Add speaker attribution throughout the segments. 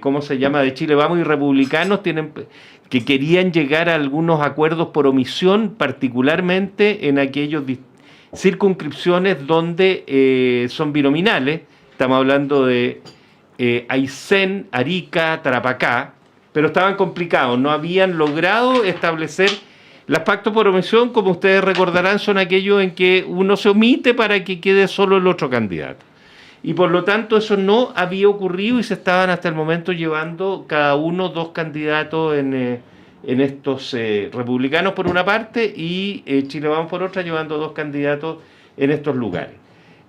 Speaker 1: ¿cómo se llama?, de Chile Vamos y republicanos que querían llegar a algunos acuerdos por omisión, particularmente en aquellos circunscripciones donde son binominales. Estamos hablando de Aysén, Arica, Tarapacá, pero estaban complicados, no habían logrado establecer. Los pactos por omisión, como ustedes recordarán, son aquellos en que uno se omite para que quede solo el otro candidato. Y por lo tanto eso no había ocurrido y se estaban hasta el momento llevando cada uno 2 candidatos en estos republicanos por una parte y Chile Vamos por otra, llevando 2 candidatos en estos lugares.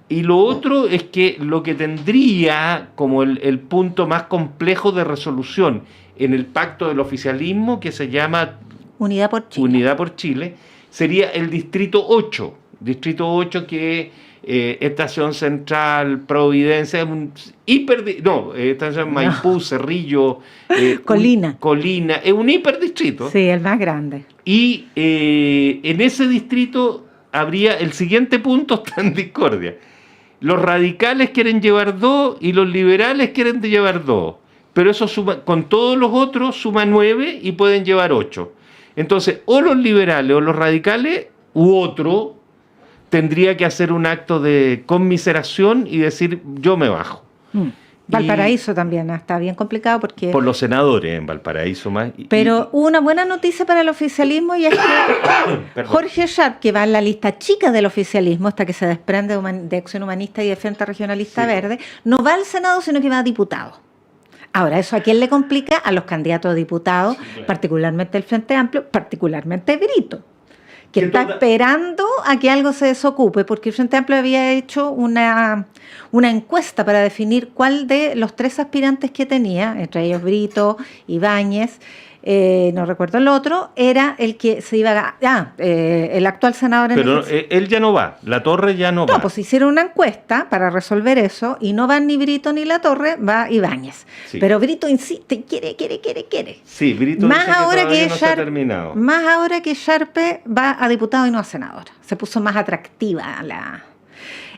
Speaker 1: Y lo otro es que lo que tendría como el punto más complejo de resolución en el pacto del oficialismo, que se llama
Speaker 2: Unidad por Chile,
Speaker 1: Unidad por Chile, sería el Distrito 8. Distrito 8 que Estación Central, Providencia, Estación Maipú, Cerrillo, Colina, es un hiperdistrito.
Speaker 2: Sí, el más grande.
Speaker 1: Y en ese distrito habría el siguiente punto, está en discordia. Los radicales quieren llevar 2 y los liberales quieren llevar 2. Pero eso suma, con todos los otros suma 9 y pueden llevar 8. Entonces, o los liberales o los radicales u otro tendría que hacer un acto de conmiseración y decir, yo me bajo.
Speaker 2: Valparaíso también está bien complicado porque...
Speaker 1: Por los senadores en Valparaíso más.
Speaker 2: Pero una buena noticia para el oficialismo y es que Jorge Sharp, que va en la lista chica del oficialismo, hasta que se desprende de Acción Humanista y de Frente Regionalista Verde, no va al Senado, sino que va a diputado. Ahora, ¿eso a quién le complica? A los candidatos a diputados, particularmente el Frente Amplio, particularmente Brito, que está esperando a que algo se desocupe, porque el Frente Amplio había hecho una encuesta para definir cuál de los 3 aspirantes que tenía, entre ellos Brito, Ibáñez, no recuerdo el otro, era el que se iba a... el actual senador...
Speaker 1: Pero él ya no va, Latorre ya no va.
Speaker 2: No, pues hicieron una encuesta para resolver eso y no van ni Brito ni Latorre, va Ibáñez. Sí. Pero Brito insiste, quiere.
Speaker 1: Sí, Brito
Speaker 2: más
Speaker 1: dice
Speaker 2: ahora
Speaker 1: que no está terminado.
Speaker 2: Más ahora que Sharpe va a diputado y no a senador. Se puso más atractiva la...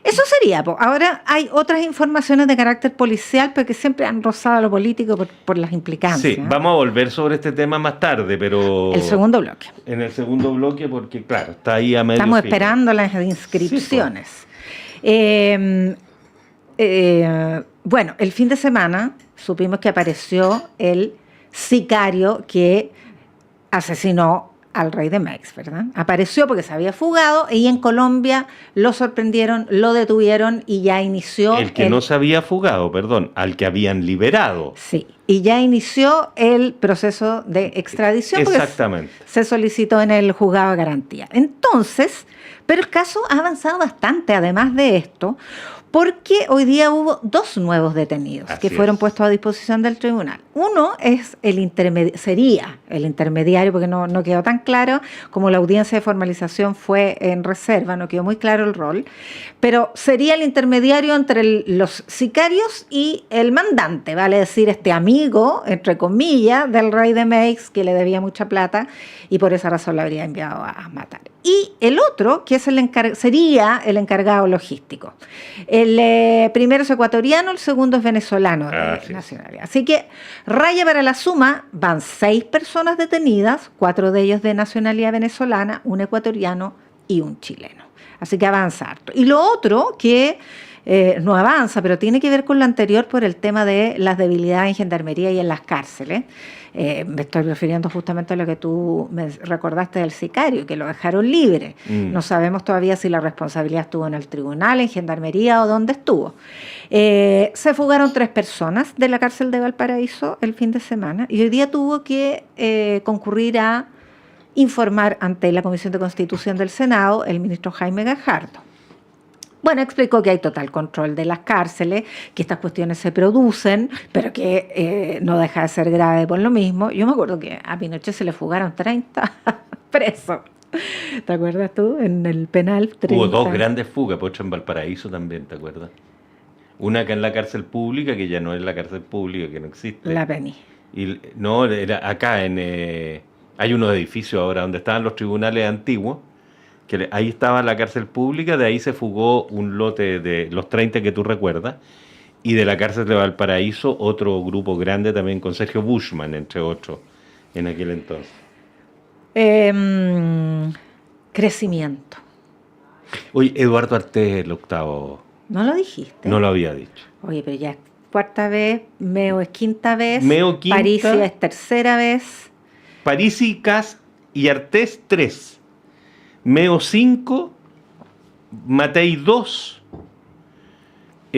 Speaker 2: Eso sería. Ahora hay otras informaciones de carácter policial, pero que siempre han rozado a lo político por las implicancias.
Speaker 1: Sí, vamos a volver sobre este tema más tarde, pero...
Speaker 2: El segundo bloque.
Speaker 1: En el segundo bloque, porque claro, está ahí a medio
Speaker 2: Estamos
Speaker 1: filo.
Speaker 2: esperando las inscripciones. Sí, bueno, el fin de semana supimos que apareció el sicario que asesinó al rey de Mex, ¿verdad? Apareció porque se había fugado y en Colombia lo sorprendieron, lo detuvieron y ya inició...
Speaker 1: El que no se había fugado, perdón, al que habían liberado.
Speaker 2: Sí, y ya inició el proceso de extradición.
Speaker 1: Exactamente.
Speaker 2: Se solicitó en el juzgado de garantía. Entonces, pero el caso ha avanzado bastante, además de esto, porque hoy día hubo 2 nuevos detenidos que fueron puestos a disposición del tribunal. Uno es sería el intermediario, porque no quedó tan claro, como la audiencia de formalización fue en reserva, no quedó muy claro el rol, pero sería el intermediario entre los sicarios y el mandante, vale decir, este amigo, entre comillas, del rey de Mex, que le debía mucha plata y por esa razón lo habría enviado a matar. Y el otro, que es sería el encargado logístico. El primero es ecuatoriano, el segundo es venezolano de nacionalidad. Así que, raya para la suma, van 6 personas detenidas, 4 de ellos de nacionalidad venezolana, un ecuatoriano y un chileno. Así que avanza harto. Y lo otro que no avanza, pero tiene que ver con lo anterior por el tema de las debilidades en gendarmería y en las cárceles. Me estoy refiriendo justamente a lo que tú me recordaste del sicario, que lo dejaron libre. No sabemos todavía si la responsabilidad estuvo en el tribunal, en gendarmería o dónde estuvo. Se fugaron 3 personas de la cárcel de Valparaíso el fin de semana y hoy día tuvo que concurrir a informar ante la Comisión de Constitución del Senado el ministro Jaime Gajardo. Bueno, explicó que hay total control de las cárceles, que estas cuestiones se producen, pero que no deja de ser grave por lo mismo. Yo me acuerdo que a Pinochet se le fugaron 30 presos. ¿Te acuerdas tú? En el penal. 30.
Speaker 1: Hubo 2 grandes fugas, por en Valparaíso también, ¿te acuerdas? Una acá en la cárcel pública, que ya no es la cárcel pública, que no existe.
Speaker 2: La Penny.
Speaker 1: Y no, era acá hay unos edificios ahora donde estaban los tribunales antiguos, que ahí estaba la cárcel pública, de ahí se fugó un lote de los 30 que tú recuerdas, Y de la cárcel de Valparaíso, otro grupo grande también con Sergio Bushman, entre otros, en aquel entonces.
Speaker 2: Crecimiento.
Speaker 1: Oye, Eduardo Artés, el octavo.
Speaker 2: ¿No lo dijiste?
Speaker 1: No lo había dicho.
Speaker 2: Oye, pero ya es cuarta vez, Meo es quinta vez,
Speaker 1: Meo quinta,
Speaker 2: Parisi es tercera vez.
Speaker 1: Parisi, Kast y Artés 3. Meo 5, Matei 2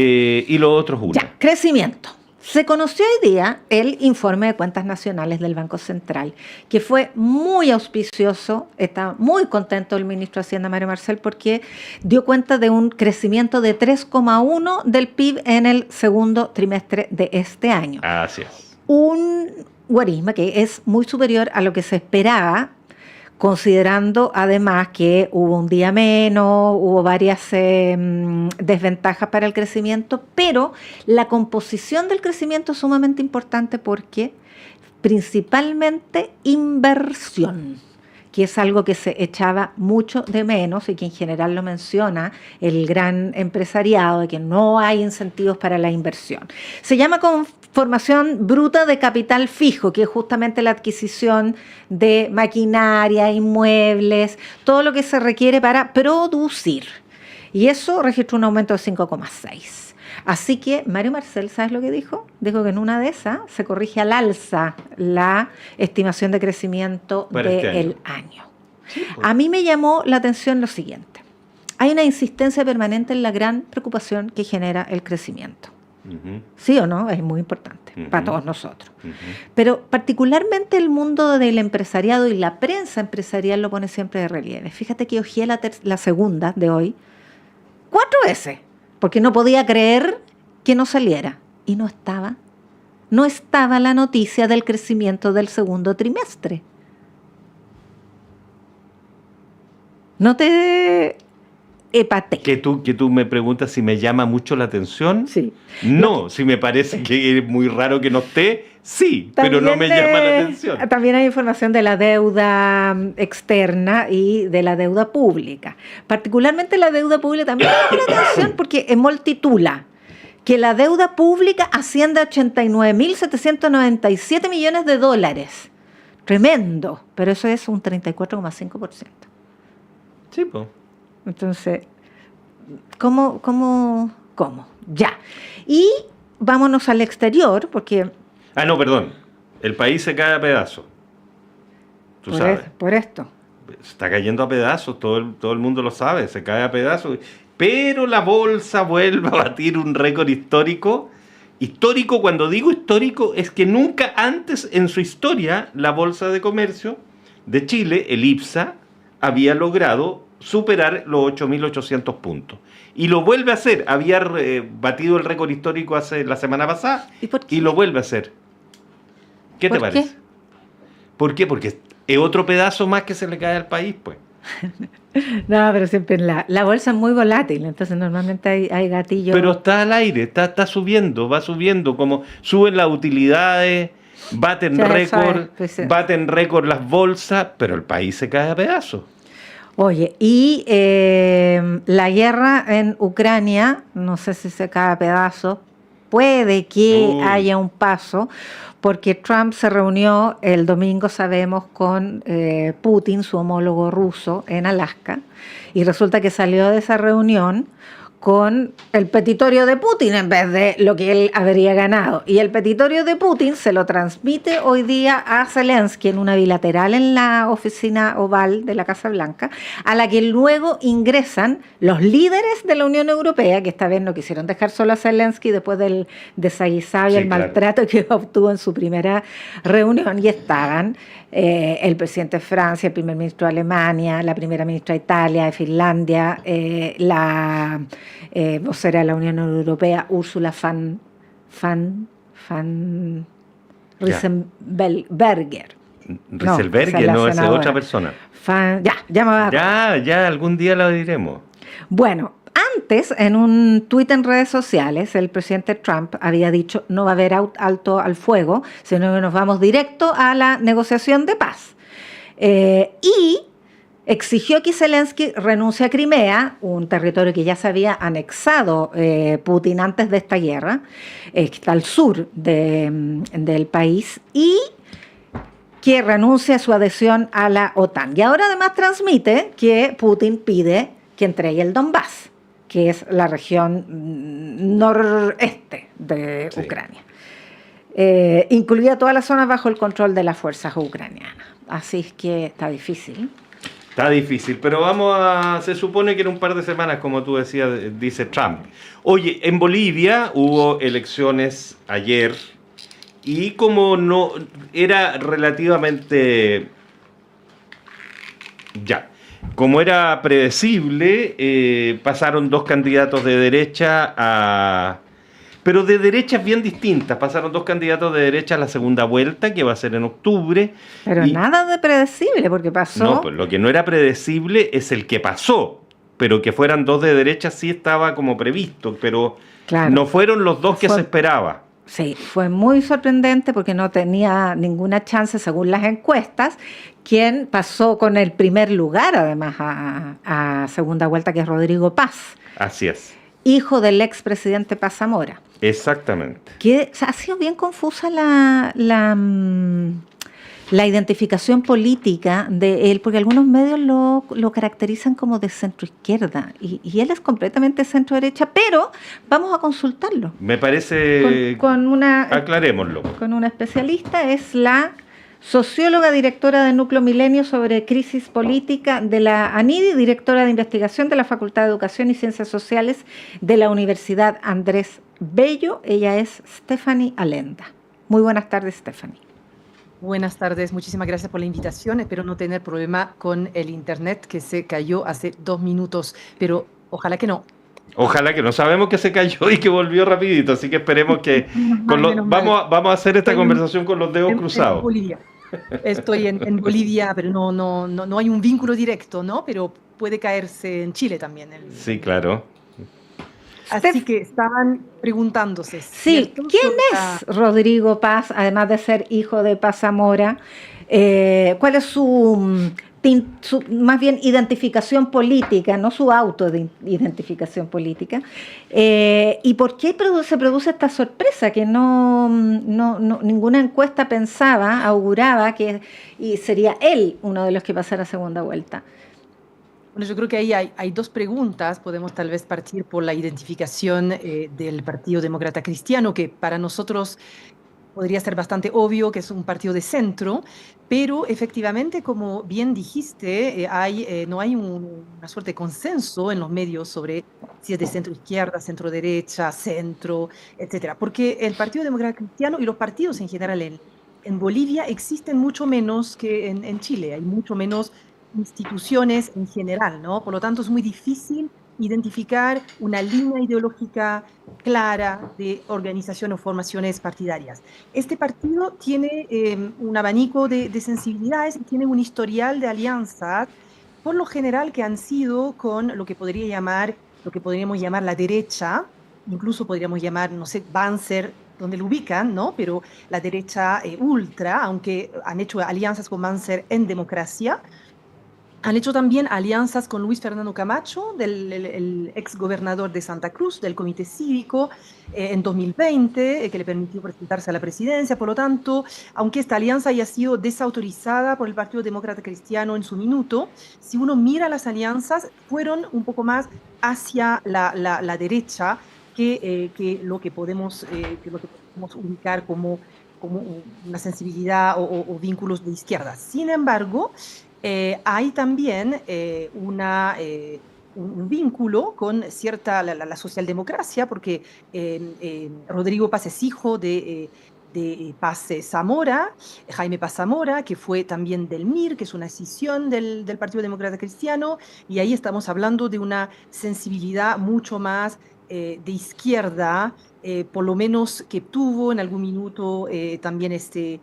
Speaker 1: y los otros 1.
Speaker 2: Ya, crecimiento. Se conoció hoy día el informe de cuentas nacionales del Banco Central, que fue muy auspicioso. Está muy contento el ministro de Hacienda, Mario Marcel, porque dio cuenta de un crecimiento de 3,1 del PIB en el segundo trimestre de este año.
Speaker 1: Así es.
Speaker 2: Un guarismo que es muy superior a lo que se esperaba, considerando además que hubo un día menos, hubo varias desventajas para el crecimiento, pero la composición del crecimiento es sumamente importante porque principalmente inversión, que es algo que se echaba mucho de menos y que en general lo menciona el gran empresariado, de que no hay incentivos para la inversión. Se llama formación bruta de capital fijo, que es justamente la adquisición de maquinaria, inmuebles, todo lo que se requiere para producir. Y eso registró un aumento de 5,6. Así que Mario Marcel, ¿sabes lo que dijo? Dijo que en una de esas se corrige al alza la estimación de crecimiento del año. Sí, pues. A mí me llamó la atención lo siguiente. Hay una insistencia permanente en la gran preocupación que genera el crecimiento. ¿Sí o no? Es muy importante para todos nosotros. Pero particularmente el mundo del empresariado y la prensa empresarial lo pone siempre de relieve. Fíjate que hojeé la segunda de hoy 4 veces, porque no podía creer que no saliera. Y no estaba la noticia del crecimiento del segundo trimestre. No te... Epate.
Speaker 1: Que tú me preguntas si me llama mucho la atención.
Speaker 2: Sí.
Speaker 1: No, si me parece que es muy raro que no esté, sí, pero no me llama la atención.
Speaker 2: También hay información de la deuda externa y de la deuda pública. Particularmente la deuda pública también me llama la atención porque Emol titula que la deuda pública asciende a 89.797 millones de dólares. Tremendo, pero eso es un 34,5%.
Speaker 1: Sí, pues.
Speaker 2: Entonces, ¿cómo? Ya. Y vámonos al exterior, porque...
Speaker 1: no, perdón. El país se cae a pedazos. Tú sabes.
Speaker 2: Por esto.
Speaker 1: Se está cayendo a pedazos, todo el mundo lo sabe, se cae a pedazos. Pero la bolsa vuelve a batir un récord histórico. Histórico, cuando digo histórico, es que nunca antes en su historia la Bolsa de Comercio de Chile, el IPSA, había logrado superar los 8.800 puntos. Y lo vuelve a hacer. Había batido el récord histórico la semana pasada y lo vuelve a hacer. ¿Qué te parece? ¿Por qué? Porque es otro pedazo más que se le cae al país, pues.
Speaker 2: No, pero siempre la bolsa es muy volátil, entonces normalmente hay gatillos.
Speaker 1: Pero está al aire, está subiendo, va subiendo, como suben las utilidades, baten récord, baten récord las bolsas, pero el país se cae a pedazos.
Speaker 2: Oye, y la guerra en Ucrania, no sé si se cae a pedazos, puede que haya un paso, porque Trump se reunió el domingo, sabemos, con Putin, su homólogo ruso, en Alaska, y resulta que salió de esa reunión con el petitorio de Putin en vez de lo que él habría ganado. Y el petitorio de Putin se lo transmite hoy día a Zelensky en una bilateral en la oficina oval de la Casa Blanca, a la que luego ingresan los líderes de la Unión Europea, que esta vez no quisieron dejar solo a Zelensky después del desaguisado y el maltrato que obtuvo en su primera reunión, y estaban el presidente de Francia, el primer ministro de Alemania, la primera ministra de Italia, de Finlandia, la vocera de la Unión Europea, Ursula von Rieselberger.
Speaker 1: Rieselberger, no, esa es otra persona. Ya, algún día la diremos.
Speaker 2: Bueno, antes, en un tuit en redes sociales, el presidente Trump había dicho no va a haber alto al fuego, sino que nos vamos directo a la negociación de paz. Y exigió que Zelensky renuncie a Crimea, un territorio que ya se había anexado Putin antes de esta guerra, que está al sur del país, y que renuncie a su adhesión a la OTAN. Y ahora además transmite que Putin pide que entregue el Donbass, que es la región noreste de Ucrania. Incluida todas las zonas bajo el control de las fuerzas ucranianas. Así es que está difícil.
Speaker 1: Está difícil, pero se supone que en un par de semanas, como tú decías, dice Trump. Oye, en Bolivia hubo elecciones ayer y como no era relativamente como era predecible, pasaron dos candidatos de derecha pero de derechas bien distintas. Pasaron dos candidatos de derecha a la segunda vuelta, que va a ser en octubre.
Speaker 2: Pero nada de predecible, porque pasó.
Speaker 1: No, pues lo que no era predecible es el que pasó. Pero que fueran dos de derecha sí estaba como previsto, pero claro, no fueron los dos que se esperaba.
Speaker 2: Sí, fue muy sorprendente porque no tenía ninguna chance, según las encuestas, quien pasó con el primer lugar, además, a segunda vuelta, que es Rodrigo Paz.
Speaker 1: Así es.
Speaker 2: Hijo del expresidente Paz Zamora.
Speaker 1: Exactamente.
Speaker 2: Que ha sido bien confusa la identificación política de él, porque algunos medios lo caracterizan como de centroizquierda, y él es completamente centro-derecha, pero vamos a consultarlo.
Speaker 1: Me parece... aclarémoslo.
Speaker 2: Con una especialista, es la socióloga directora de Núcleo Milenio sobre crisis política de la ANIDI, directora de investigación de la Facultad de Educación y Ciencias Sociales de la Universidad Andrés Bello. Ella es Stephanie Alenda. Muy buenas tardes, Stephanie.
Speaker 3: Buenas tardes, muchísimas gracias por la invitación. Espero no tener problema con el internet, que se cayó hace 2 minutos, pero ojalá que no.
Speaker 1: Ojalá que no. Sabemos que se cayó y que volvió rapidito, así que esperemos que vamos a hacer esta conversación con los dedos cruzados.
Speaker 3: En Bolivia. Estoy en Bolivia, pero no hay un vínculo directo, ¿no? Pero puede caerse en Chile también.
Speaker 1: Sí, claro.
Speaker 3: Así que estaban preguntándose.
Speaker 2: Sí, ¿quién es Rodrigo Paz, además de ser hijo de Paz Zamora? ¿Cuál es su más bien identificación política, no su autoidentificación política? ¿Y por qué se produce esta sorpresa que ninguna encuesta auguraba que sería él uno de los que pasara a segunda vuelta?
Speaker 3: Bueno, yo creo que ahí hay dos preguntas. Podemos tal vez partir por la identificación del Partido Demócrata Cristiano, que para nosotros podría ser bastante obvio que es un partido de centro, pero efectivamente, como bien dijiste, no hay una suerte de consenso en los medios sobre si es de centro izquierda, centro derecha, centro, etcétera. Porque el Partido Demócrata Cristiano y los partidos en general en Bolivia existen mucho menos que en Chile. Hay mucho menos instituciones en general, ¿no? Por lo tanto, es muy difícil identificar una línea ideológica clara de organización o formaciones partidarias. Este partido tiene un abanico de sensibilidades y tiene un historial de alianzas, por lo general, que han sido con lo que podríamos llamar la derecha, incluso podríamos llamar, no sé, Banzer, donde lo ubican, ¿no? Pero la derecha ultra, aunque han hecho alianzas con Banzer en democracia. Han hecho también alianzas con Luis Fernando Camacho, el ex gobernador de Santa Cruz, del Comité Cívico, en 2020, que le permitió presentarse a la presidencia. Por lo tanto, aunque esta alianza haya sido desautorizada por el Partido Demócrata Cristiano en su minuto, si uno mira las alianzas, fueron un poco más hacia la derecha que lo que podemos ubicar como una sensibilidad o vínculos de izquierda. Sin embargo, hay también un vínculo con la socialdemocracia, porque Rodrigo Paz es hijo de Paz Zamora, Jaime Paz Zamora, que fue también del MIR, que es una escisión del Partido Demócrata Cristiano, y ahí estamos hablando de una sensibilidad mucho más de izquierda, por lo menos que tuvo en algún minuto también este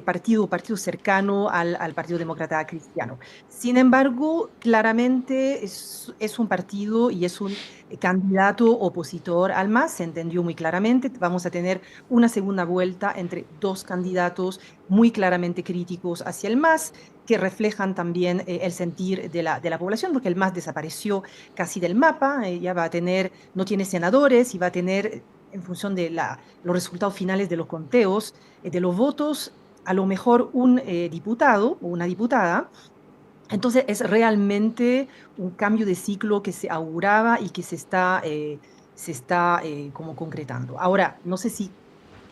Speaker 3: partido cercano al Partido Demócrata Cristiano. Sin embargo, claramente es un partido y es un candidato opositor al MAS, se entendió muy claramente. Vamos a tener una segunda vuelta entre dos candidatos muy claramente críticos hacia el MAS. que reflejan también el sentir de la población, porque el MAS desapareció casi del mapa, ya va a tener, no tiene senadores y va a tener, en función de los resultados finales de los conteos, de los votos, a lo mejor un diputado o una diputada. Entonces es realmente un cambio de ciclo que se auguraba y que se está como concretando. Ahora, no sé si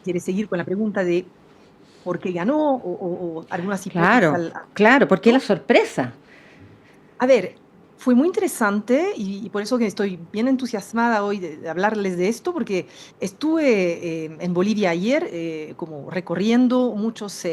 Speaker 3: quieres seguir con la pregunta de por qué ganó o algunas hipótesis.
Speaker 2: Claro, claro, porque la sorpresa.
Speaker 3: A ver, fue muy interesante y por eso que estoy bien entusiasmada hoy de hablarles de esto, porque estuve en Bolivia ayer como recorriendo muchas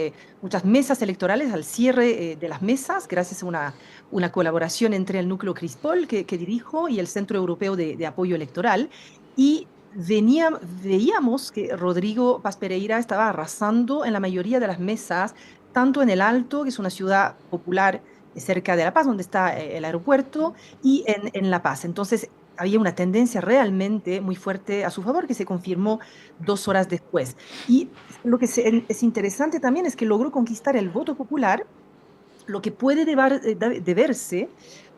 Speaker 3: mesas electorales al cierre de las mesas, gracias a una colaboración entre el Núcleo Crispol que dirijo y el Centro Europeo de Apoyo Electoral. Y veíamos que Rodrigo Paz Pereira estaba arrasando en la mayoría de las mesas, tanto en El Alto, que es una ciudad popular cerca de La Paz, donde está el aeropuerto, y en La Paz. Entonces, había una tendencia realmente muy fuerte a su favor que se confirmó 2 horas después. Y lo que es interesante también es que logró conquistar el voto popular, lo que puede deberse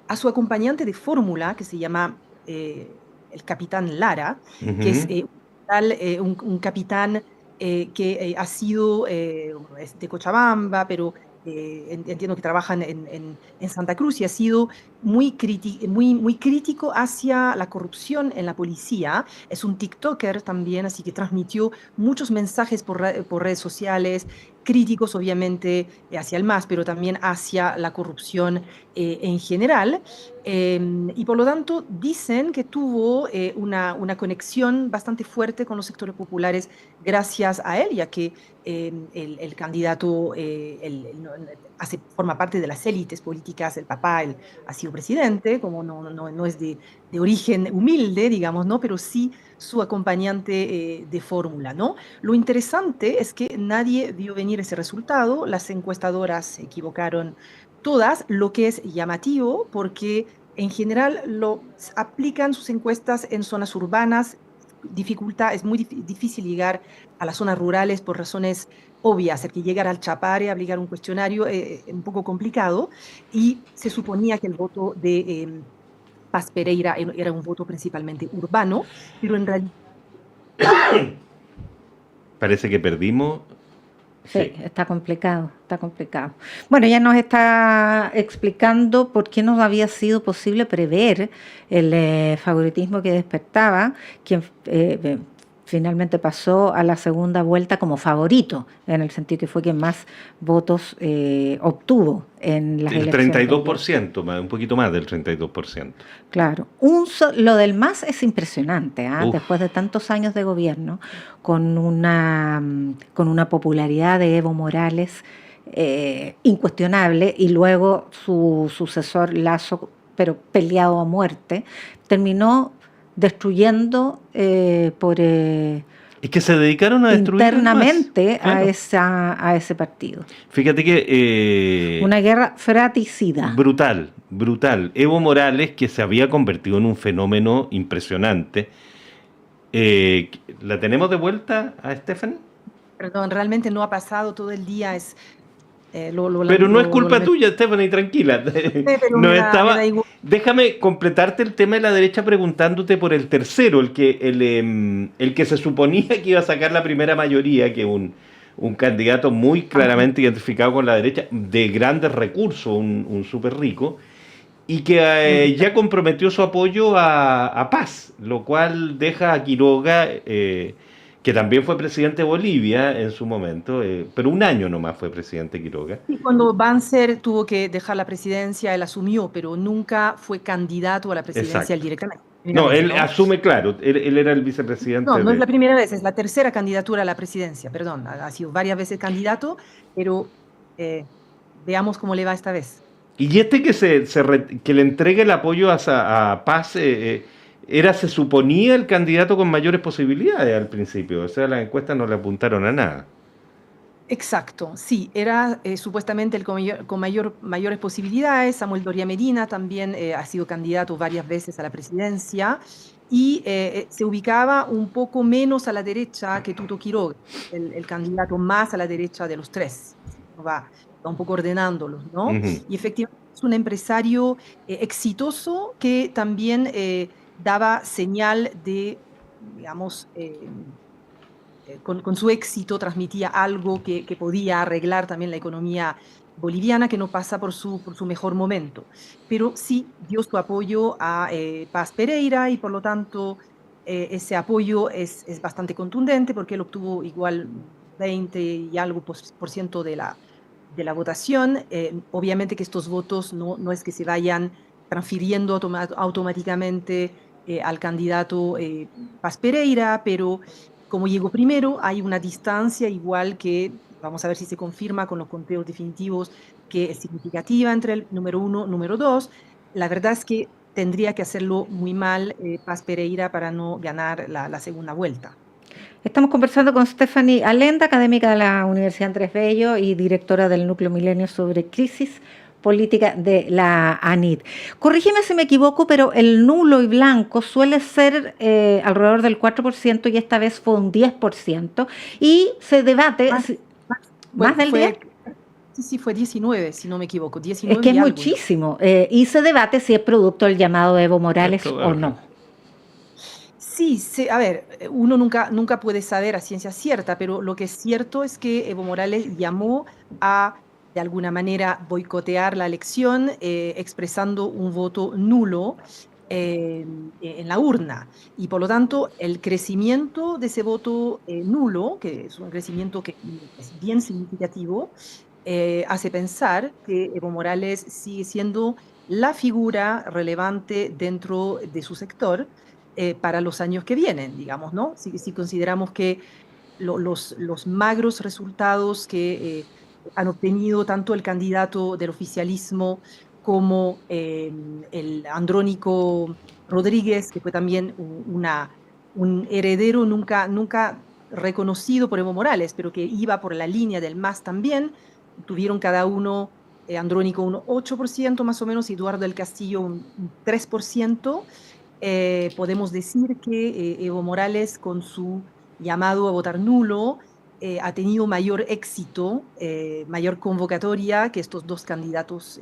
Speaker 3: a su acompañante de fórmula, que se llama el capitán Lara, que es un capitán que ha sido de Cochabamba, pero entiendo que trabajan en Santa Cruz y ha sido muy crítico hacia la corrupción en la policía. Es un TikToker también, así que transmitió muchos mensajes por redes sociales, críticos obviamente hacia el MAS, pero también hacia la corrupción en general. Y por lo tanto dicen que tuvo una conexión bastante fuerte con los sectores populares gracias a él, ya que el candidato forma parte de las élites políticas, el papá él ha sido presidente, como no es de origen humilde, digamos, ¿no? Pero sí su acompañante de fórmula, ¿no? Lo interesante es que nadie vio venir ese resultado, las encuestadoras se equivocaron todas, lo que es llamativo porque en general aplican sus encuestas en zonas urbanas, es muy difícil llegar a las zonas rurales por razones obvias, el que llegar al Chapare, aplicar un cuestionario es un poco complicado, y se suponía que el voto de Paz Pereira era un voto principalmente urbano, pero en realidad...
Speaker 1: Parece que perdimos.
Speaker 2: Sí, está complicado, está complicado. Bueno, ya nos está explicando por qué no había sido posible prever el favoritismo que despertaba, quien finalmente pasó a la segunda vuelta como favorito, en el sentido que fue quien más votos obtuvo en las elecciones.
Speaker 1: El 32%, un poquito más del 32%.
Speaker 2: Claro. Lo del MAS es impresionante, ¿eh? Después de tantos años de gobierno, con una popularidad de Evo Morales incuestionable, y luego su sucesor Lasso, pero peleado a muerte, terminó destruyendo es
Speaker 1: que se dedicaron a destruir
Speaker 2: internamente claro. a ese partido.
Speaker 1: Fíjate que
Speaker 2: una guerra fratricida.
Speaker 1: Brutal. Evo Morales, que se había convertido en un fenómeno impresionante. ¿La tenemos de vuelta a Stephanie?
Speaker 3: Perdón, realmente no ha pasado todo el día, es...
Speaker 1: pero no es culpa tuya, Stephanie, tranquila. No Déjame completarte el tema de la derecha preguntándote por el tercero, el que se suponía que iba a sacar la primera mayoría, que un candidato muy claramente identificado con la derecha, de grandes recursos, un súper rico, y que ya comprometió su apoyo a Paz, lo cual deja a Quiroga... que también fue presidente de Bolivia en su momento, pero un año nomás fue presidente Quiroga.
Speaker 3: Y cuando Banzer tuvo que dejar la presidencia, él asumió, pero nunca fue candidato a la presidencia directamente.
Speaker 1: No, él asume, claro, él era el vicepresidente.
Speaker 3: No es la primera vez, es la tercera candidatura a la presidencia, perdón, ha sido varias veces candidato, pero veamos cómo le va esta vez.
Speaker 1: Y que le entregue el apoyo a Paz... se suponía el candidato con mayores posibilidades al principio, o sea, las encuestas no le apuntaron a nada.
Speaker 3: Exacto, sí, era supuestamente el con mayores posibilidades. Samuel Doria Medina también ha sido candidato varias veces a la presidencia y se ubicaba un poco menos a la derecha que Tuto Quiroga, el candidato más a la derecha de los tres. Va un poco ordenándolos, ¿no?
Speaker 1: Ujú.
Speaker 3: Y efectivamente es un empresario exitoso que también daba señal de, digamos, con su éxito transmitía algo que podía arreglar también la economía boliviana, que no pasa por su mejor momento. Pero sí dio su apoyo a Paz Pereira y por lo tanto ese apoyo es bastante contundente porque él obtuvo igual 20 y algo por ciento de la votación. Obviamente que estos votos no es que se vayan transfiriendo automáticamente al candidato Paz Pereira, pero como llegó primero, hay una distancia igual que, vamos a ver si se confirma con los conteos definitivos, que es significativa entre el número 1 y número 2. La verdad es que tendría que hacerlo muy mal Paz Pereira para no ganar la segunda vuelta.
Speaker 2: Estamos conversando con Stephanie Alenda, académica de la Universidad Andrés Bello y directora del Núcleo Milenio sobre Crisis Política de la ANID. Corrígeme si me equivoco, pero el nulo y blanco suele ser alrededor del 4% y esta vez fue un 10%. Y se debate, ¿más del 10%?
Speaker 3: Sí, fue 19, si no me equivoco. 19
Speaker 2: es que es
Speaker 3: y algo.
Speaker 2: muchísimo. Y se debate si es producto del llamado Evo Morales o no.
Speaker 3: Sí, a ver, uno nunca puede saber a ciencia cierta, pero lo que es cierto es que Evo Morales llamó a, de alguna manera, boicotear la elección, expresando un voto nulo en la urna. Y por lo tanto, el crecimiento de ese voto nulo, que es un crecimiento que es bien significativo, hace pensar que Evo Morales sigue siendo la figura relevante dentro de su sector para los años que vienen, digamos, ¿no? Si consideramos que los magros resultados que han obtenido tanto el candidato del oficialismo como el Andrónico Rodríguez, que fue también un heredero nunca reconocido por Evo Morales, pero que iba por la línea del MAS también, tuvieron cada uno, Andrónico un 8% más o menos, y Eduardo del Castillo un 3%. Podemos decir que Evo Morales, con su llamado a votar nulo, ha tenido mayor éxito, mayor convocatoria que estos dos candidatos,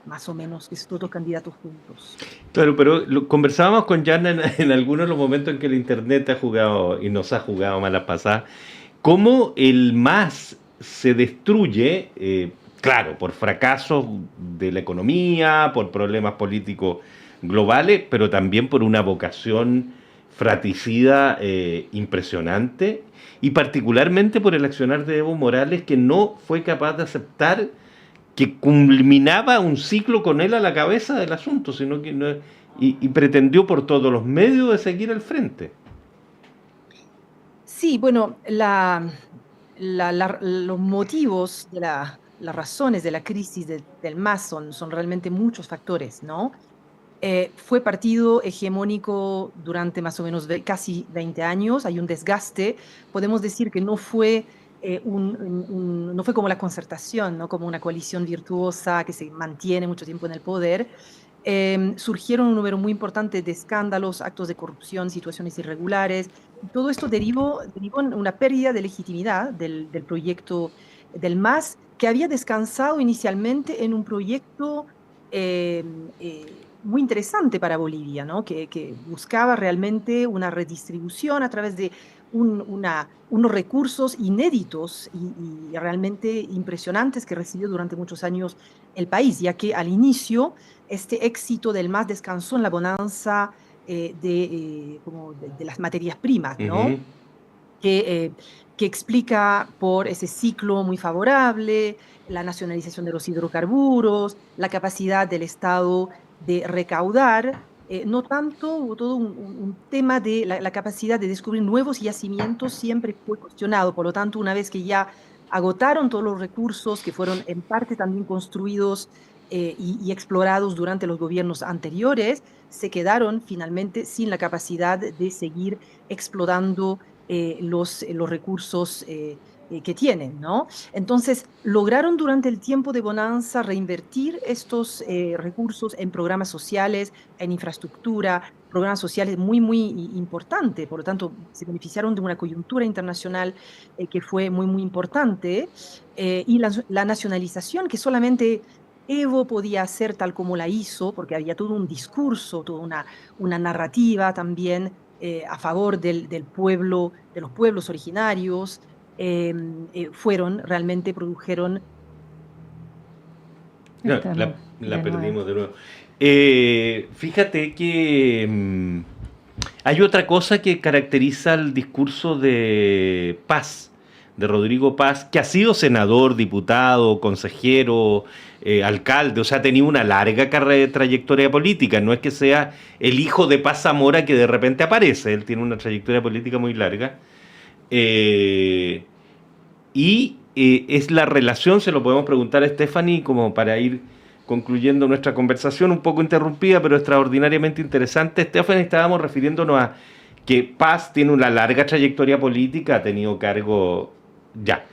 Speaker 3: más o menos, que estos dos candidatos juntos.
Speaker 1: Claro, pero conversábamos con Jan en algunos de los momentos en que el Internet ha jugado y nos ha jugado malas pasadas, cómo el MAS se destruye, claro, por fracasos de la economía, por problemas políticos globales, pero también por una vocación fratricida impresionante y particularmente por el accionar de Evo Morales, que no fue capaz de aceptar que culminaba un ciclo con él a la cabeza del asunto, sino que y pretendió por todos los medios de seguir al frente.
Speaker 3: Sí, bueno, los motivos las razones de la crisis del MAS son realmente muchos factores, ¿no? Fue partido hegemónico durante más o menos casi 20 años, hay un desgaste, podemos decir que no fue, no fue como la Concertación, ¿no? Como una coalición virtuosa que se mantiene mucho tiempo en el poder. Surgieron un número muy importante de escándalos, actos de corrupción, situaciones irregulares. Todo esto derivó en una pérdida de legitimidad del proyecto del MAS, que había descansado inicialmente en un proyecto eh, muy interesante para Bolivia, ¿no? Que buscaba realmente una redistribución a través de unos recursos inéditos y realmente impresionantes que recibió durante muchos años el país, ya que al inicio este éxito del MAS descansó en la bonanza de las materias primas, ¿no?
Speaker 1: Uh-huh.
Speaker 3: Que explica por ese ciclo muy favorable, la nacionalización de los hidrocarburos, la capacidad del Estado de recaudar, no tanto, hubo todo un tema de la capacidad de descubrir nuevos yacimientos, siempre fue cuestionado. Por lo tanto, una vez que ya agotaron todos los recursos que fueron en parte también construidos y explorados durante los gobiernos anteriores, se quedaron finalmente sin la capacidad de seguir explorando los recursos que tienen, ¿no? Entonces, lograron durante el tiempo de bonanza reinvertir estos recursos en programas sociales, en infraestructura, programas sociales muy, muy importante. Por lo tanto, se beneficiaron de una coyuntura internacional que fue muy, muy importante. Y la nacionalización que solamente Evo podía hacer tal como la hizo, porque había todo un discurso, toda una narrativa también a favor del pueblo, de los pueblos originarios, produjeron...
Speaker 1: La perdimos de nuevo. Fíjate que hay otra cosa que caracteriza el discurso de Paz, de Rodrigo Paz, que ha sido senador, diputado, consejero, alcalde, o sea, ha tenido una larga trayectoria política. No es que sea el hijo de Paz Zamora que de repente aparece, él tiene una trayectoria política muy larga. Es la relación, se lo podemos preguntar a Stephanie, como para ir concluyendo nuestra conversación, un poco interrumpida, pero extraordinariamente interesante. Stephanie, estábamos refiriéndonos a que Paz tiene una larga trayectoria política, ha tenido cargo ya.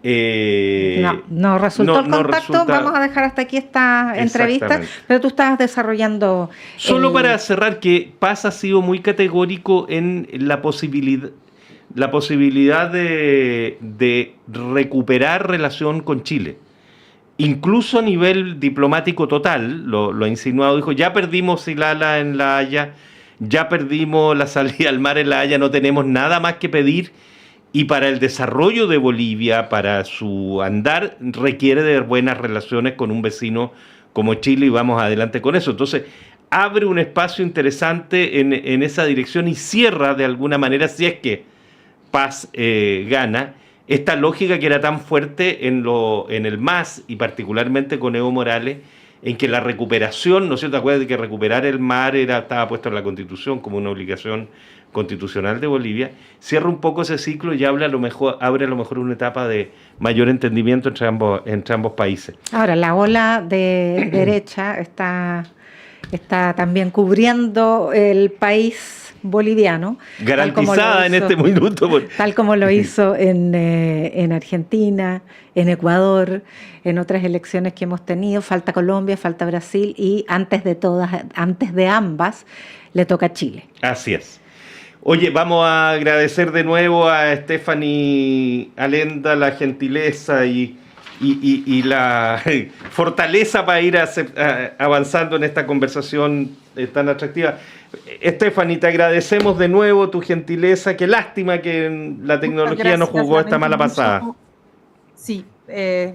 Speaker 2: No resultó el contacto, vamos a dejar hasta aquí esta entrevista, pero tú estabas desarrollando...
Speaker 1: Solo para cerrar, que Paz ha sido muy categórico en la posibilidad de recuperar relación con Chile. Incluso a nivel diplomático total, lo ha insinuado, dijo, ya perdimos Silala en La Haya, ya perdimos la salida al mar en La Haya, no tenemos nada más que pedir, y para el desarrollo de Bolivia, para su andar, requiere de buenas relaciones con un vecino como Chile, y vamos adelante con eso. Entonces, abre un espacio interesante en esa dirección y cierra de alguna manera, si es que Paz gana, esta lógica que era tan fuerte en el MAS y particularmente con Evo Morales, en que la recuperación, ¿no es cierto? Acuérdate que recuperar el mar estaba puesto en la Constitución como una obligación constitucional de Bolivia. Cierra un poco ese ciclo y abre a lo mejor una etapa de mayor entendimiento entre ambos países.
Speaker 2: Ahora, la ola de derecha está también cubriendo el país boliviano.
Speaker 1: Garantizada en este minuto.
Speaker 2: Tal como lo hizo en Argentina, en Ecuador, en otras elecciones que hemos tenido. Falta Colombia, falta Brasil y antes de ambas, le toca a Chile.
Speaker 1: Así es. Oye, vamos a agradecer de nuevo a Stephanie Alenda la gentileza y la fortaleza para ir avanzando en esta conversación tan atractiva. Stephanie, te agradecemos de nuevo tu gentileza. Qué lástima que la tecnología nos jugó esta mala pasada.
Speaker 3: Sí, es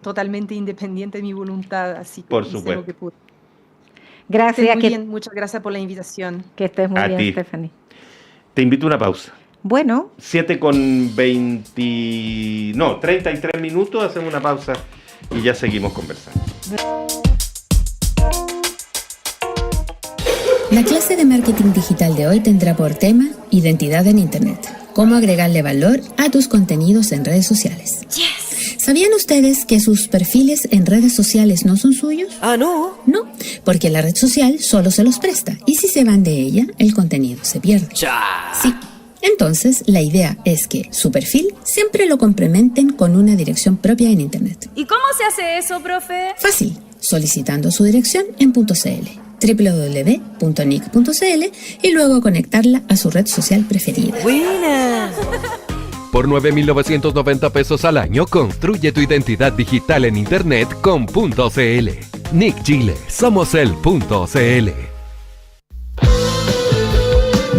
Speaker 3: totalmente independiente de mi voluntad, así que
Speaker 1: por supuesto.
Speaker 3: Lo que pude.
Speaker 2: Gracias.
Speaker 3: Muy bien, muchas gracias por la invitación.
Speaker 2: Que estés muy bien, Stephanie.
Speaker 1: Te invito a una pausa.
Speaker 2: Bueno.
Speaker 1: 33 minutos, hacemos una pausa y ya seguimos conversando.
Speaker 4: La clase de marketing digital de hoy tendrá por tema identidad en Internet. Cómo agregarle valor a tus contenidos en redes sociales.
Speaker 5: Yes.
Speaker 4: ¿Sabían ustedes que sus perfiles en redes sociales no son suyos?
Speaker 5: No.
Speaker 4: No, porque la red social solo se los presta y si se van de ella, el contenido se pierde. Sí. Entonces, la idea es que su perfil siempre lo complementen con una dirección propia en Internet.
Speaker 5: ¿Y cómo se hace eso, profe?
Speaker 4: Fácil, solicitando su dirección en .cl, www.nic.cl y luego conectarla a su red social preferida.
Speaker 5: ¡Buena!
Speaker 6: Por 9.990 pesos al año, construye tu identidad digital en Internet con .cl. Nick Chile, somos el .cl.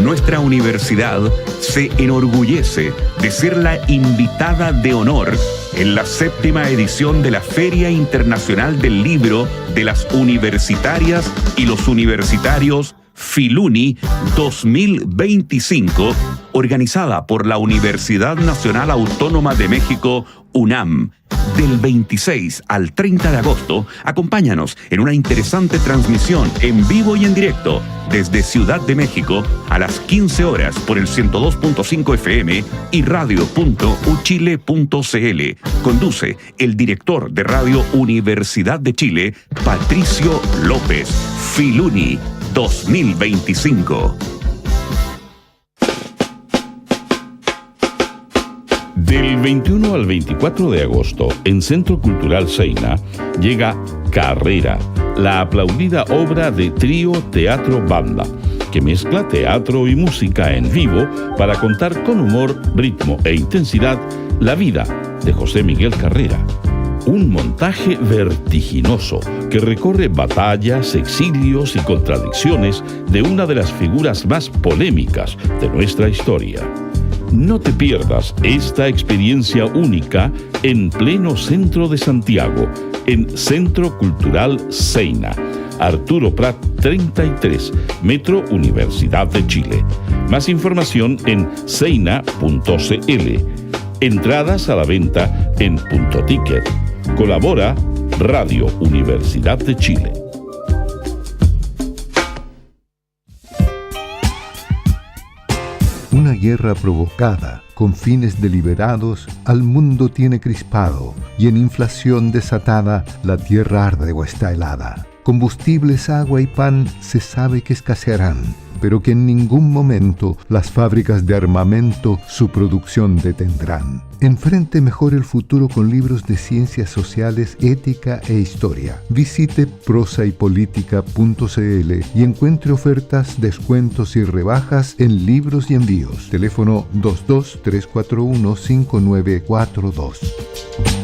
Speaker 7: Nuestra universidad se enorgullece de ser la invitada de honor en la 7ª edición de la Feria Internacional del Libro de las Universitarias y los Universitarios Filuni 2025, organizada por la Universidad Nacional Autónoma de México, UNAM. Del 26 al 30 de agosto, acompáñanos en una interesante transmisión en vivo y en directo desde Ciudad de México a las 15 horas por el 102.5 FM y radio.uchile.cl. Conduce el director de Radio Universidad de Chile, Patricio López. Filuni 2025.
Speaker 8: Del 21 al 24 de agosto, en Centro Cultural Seina, llega Carrera, la aplaudida obra de Trío Teatro Banda, que mezcla teatro y música en vivo para contar con humor, ritmo e intensidad la vida de José Miguel Carrera. Un montaje vertiginoso que recorre batallas, exilios y contradicciones de una de las figuras más polémicas de nuestra historia. No te pierdas esta experiencia única en pleno centro de Santiago, en Centro Cultural Seina, Arturo Prat 33, Metro Universidad de Chile. Más información en seina.cl. Entradas a la venta en Punto Ticket. Colabora Radio Universidad de Chile.
Speaker 9: Una guerra provocada, con fines deliberados, al mundo tiene crispado, y en inflación desatada, la tierra arde o está helada. Combustibles, agua y pan se sabe que escasearán, pero que en ningún momento las fábricas de armamento su producción detendrán. Enfrente mejor el futuro con libros de ciencias sociales, ética e historia. Visite prosaypolitica.cl y encuentre ofertas, descuentos y rebajas en libros y envíos. Teléfono 22-341-5942.